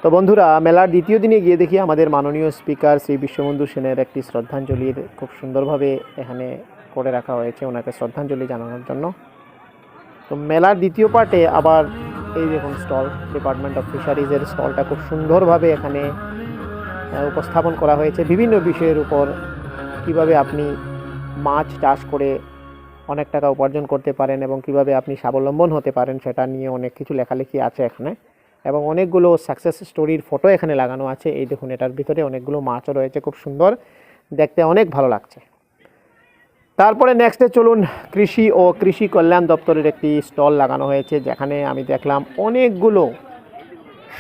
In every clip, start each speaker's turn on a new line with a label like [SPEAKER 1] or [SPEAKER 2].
[SPEAKER 1] তো বন্ধুরা, মেলার দ্বিতীয় দিনে গিয়ে দেখি আমাদের মাননীয় স্পিকার শ্রী বিশ্ববন্ধু সেনের একটি শ্রদ্ধাঞ্জলির খুব সুন্দরভাবে এখানে করে রাখা হয়েছে ওনাকে শ্রদ্ধাঞ্জলি জানানোর জন্য। তো মেলার দ্বিতীয় পার্টে আবার এই দেখুন স্টল, ডিপার্টমেন্ট অফ ফিশারিজের স্টলটা খুব সুন্দরভাবে এখানে উপস্থাপন করা হয়েছে বিভিন্ন বিষয়ের উপর। কিভাবে আপনি মাছ চাষ করে অনেক টাকা উপার্জন করতে পারেন এবং কিভাবে আপনি স্বাবলম্বন হতে পারেন সেটা নিয়ে অনেক কিছু লেখালেখি আছে এখানে, এবং অনেকগুলো সাকসেস স্টোরির ফটো এখানে লাগানো আছে। এই দেখুন, এটার ভিতরে অনেকগুলো মাছও রয়েছে, খুব সুন্দর দেখতে, অনেক ভালো লাগছে। তারপরে নেক্সটে চলুন, কৃষি ও কৃষি কল্যাণ দপ্তরের একটি স্টল লাগানো হয়েছে, যেখানে আমি দেখলাম অনেকগুলো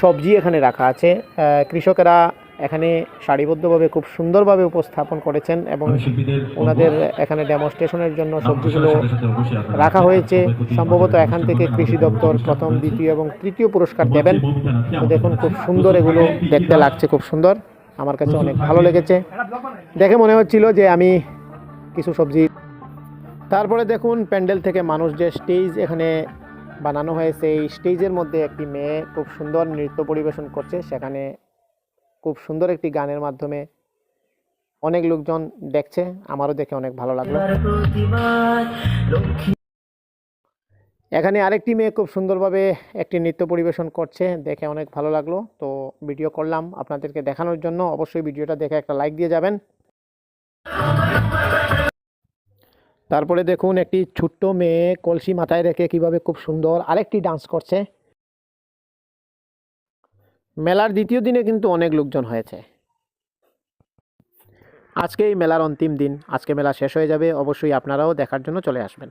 [SPEAKER 1] সবজি এখানে রাখা আছে। কৃষকেরা এখানে সারিবদ্ধভাবে খুব সুন্দরভাবে উপস্থাপন করেছেন এবং ওনাদের এখানে ডেমনস্ট্রেশনের জন্য সবজিগুলো রাখা হয়েছে। সম্ভবত এখান থেকে কৃষি দপ্তর প্রথম, দ্বিতীয় এবং তৃতীয় পুরস্কার দেবেন। তো দেখুন, খুব সুন্দর এগুলো দেখতে লাগছে, খুব সুন্দর, আমার কাছে অনেক ভালো লেগেছে। দেখে মনে হচ্ছিল যে আমি কিছু সবজি। তারপরে দেখুন, প্যান্ডেল থেকে মানুষ যে স্টেজ এখানে বানানো হয়েছে, এই স্টেজের মধ্যে একটি মেয়ে খুব সুন্দর নৃত্য পরিবেশন করছে। সেখানে খুব সুন্দর একটি গানের মাধ্যমে অনেক লোকজন দেখছে, আমারও দেখে অনেক ভালো লাগলো। এখানে আরেকটি মেয়ে খুব সুন্দরভাবে একটি নৃত্য পরিবেশন করছে, দেখে অনেক ভালো লাগলো। তো ভিডিও করলাম আপনাদেরকে দেখানোর জন্য। অবশ্যই ভিডিওটা দেখে একটা লাইক দিয়ে যাবেন। তারপরে দেখুন, একটি ছোট্ট মেয়ে কলসি মাথায় রেখে কিভাবে খুব সুন্দর আরেকটি ডান্স করছে। মেলার দ্বিতীয় দিনে কিন্তু অনেক লোকজন হয়েছে। আজকে এই মেলার অন্তিম দিন, আজকে মেলা শেষ হয়ে যাবে। অবশ্যই আপনারাও দেখার জন্য চলে আসবেন।